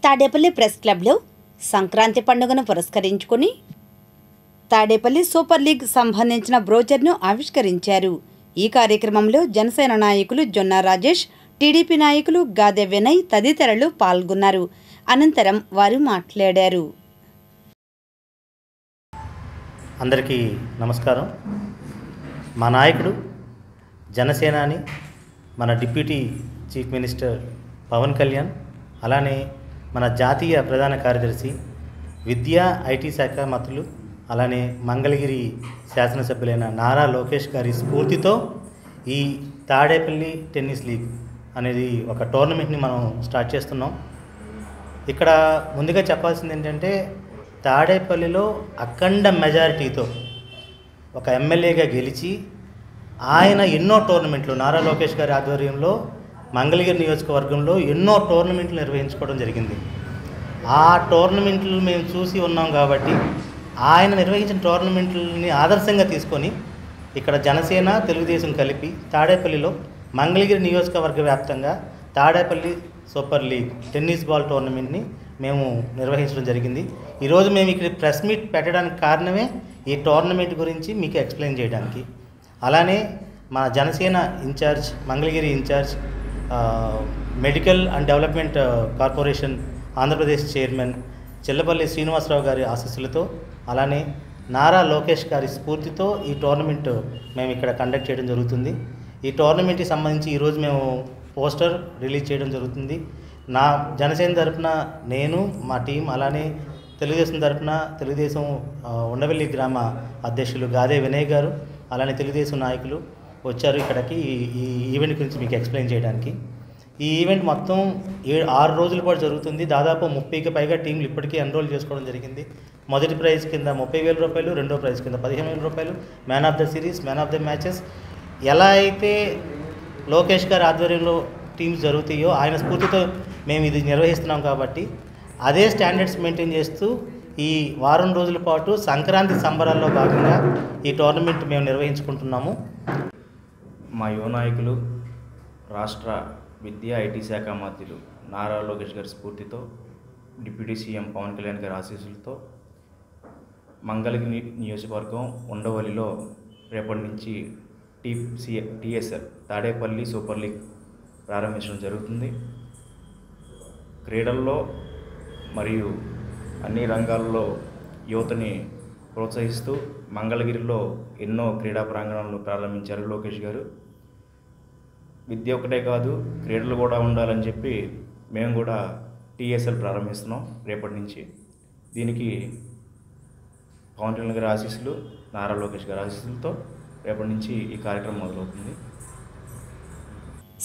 Tadepalli press క్లబ్లో సంక్రాంతి పండుగను పురస్కరించుకొని తాడేపల్లి సూపర్ లీగ్ సంబంధించిన బ్రోచర్ను ఆవిష్కరించారు. ఈ కార్యక్రమంలో జనసేన నాయకులు జొన్న రాజేష్, టీడీపీ నాయకులు గాదె వినయ్ తదితరులు పాల్గొన్నారు. అనంతరం వారు మాట్లాడారు. అందరికీ నమస్కారం. మా నాయకుడు జనసేనాని మన deputy chief minister Pawan Kalyan, అలానే మన జాతీయ ప్రధాన కార్యదర్శి విద్యా ఐటీ శాఖ మంత్రులు, అలానే మంగళగిరి శాసనసభ్యులైన నారా లోకేష్ గారి స్ఫూర్తితో ఈ తాడేపల్లి టెన్నిస్ లీగ్ అనేది ఒక టోర్నమెంట్ని మనం స్టార్ట్ చేస్తున్నాం. ఇక్కడ ముందుగా చెప్పాల్సింది ఏంటంటే, తాడేపల్లిలో అఖండ మెజారిటీతో ఒక ఎమ్మెల్యేగా గెలిచి ఆయన ఎన్నో టోర్నమెంట్లు నారా లోకేష్ గారి ఆధ్వర్యంలో మంగళగిరి నియోజకవర్గంలో ఎన్నో టోర్నమెంట్లు నిర్వహించుకోవడం జరిగింది. ఆ టోర్నమెంట్లు మేము చూసి ఉన్నాం కాబట్టి ఆయన నిర్వహించిన టోర్నమెంట్లని ఆదర్శంగా తీసుకొని ఇక్కడ జనసేన తెలుగుదేశం కలిపి తాడేపల్లిలో మంగళగిరి నియోజకవర్గ వ్యాప్తంగా Tadepalli super league tennis ball టోర్నమెంట్ని మేము నిర్వహించడం జరిగింది. ఈరోజు మేము ఇక్కడ ప్రెస్ మీట్ పెట్టడానికి కారణమే ఈ టోర్నమెంట్ గురించి మీకు ఎక్స్ప్లెయిన్ చేయడానికి. అలానే మన Janasena incharge, Mangalagiri incharge, medical and development corporation Andhra Pradesh chairman Chellapalli Srinivasa Rao గారి ఆశీస్సులతో, అలానే నారా లోకేష్ గారి స్ఫూర్తితో ఈ టోర్నమెంట్ మేము ఇక్కడ కండక్ట్ చేయడం జరుగుతుంది. ఈ టోర్నమెంట్కి సంబంధించి ఈరోజు మేము పోస్టర్ రిలీజ్ చేయడం జరుగుతుంది. నా జనసేన తరపున నేను, మా టీం, అలానే తెలుగుదేశం తరపున తెలుగుదేశం ఉండవెల్లి గ్రామ అధ్యక్షులు గాదే వినయ్ గారు, అలానే తెలుగుదేశం నాయకులు వచ్చారు ఇక్కడికి ఈ ఈవెంట్ గురించి మీకు ఎక్స్ప్లెయిన్ చేయడానికి. ఈ ఈవెంట్ మొత్తం 6 రోజుల పాటు జరుగుతుంది. దాదాపు 30కి పైగా టీంలు ఇప్పటికీ ఎన్రోల్ చేసుకోవడం జరిగింది. మొదటి ప్రైజ్ కింద 30,000 రూపాయలు, రెండో ప్రైజ్ కింద 15,000 రూపాయలు, man of the series, man of the matches. ఎలా అయితే లోకేష్ గారి ఆధ్వర్యంలో టీమ్స్ జరుగుతాయో ఆయన స్ఫూర్తితో మేము ఇది నిర్వహిస్తున్నాం కాబట్టి అదే స్టాండర్డ్స్ మెయింటైన్ చేస్తూ ఈ వారం రోజుల పాటు సంక్రాంతి సంబరాల్లో భాగంగా ఈ టోర్నమెంట్ మేము నిర్వహించుకుంటున్నాము. మా యువ నాయకులు, రాష్ట్ర విద్యా ఐటీ శాఖ మంత్రులు నారా లోకేష్ గారి స్ఫూర్తితో, డిప్యూటీ సీఎం పవన్ కళ్యాణ్ గారి ఆశీస్సులతో మంగళగిరి నియోజకవర్గం ఉండవల్లిలో రేపటి నుంచి టీఎస్ఎల్ తాడేపల్లి సూపర్ లీగ్ ప్రారంభించడం జరుగుతుంది. క్రీడల్లో మరియు అన్ని రంగాల్లో యువతని ప్రోత్సహిస్తూ మంగళగిరిలో ఎన్నో క్రీడా ప్రాంగణాలను ప్రారంభించారు లోకేష్ గారు. విద్య ఒకటే కాదు, క్రీడలు కూడా ఉండాలని చెప్పి మేము కూడా టీఎస్ఎల్ ప్రారంభిస్తున్నాం రేపటి నుంచి. దీనికి పవన్ కళ్యాణ్ గారి ఆశీస్సులు, నారా లోకేష్ గారి ఆశీస్సులతో రేపటి నుంచి ఈ కార్యక్రమం మొదలవుతుంది.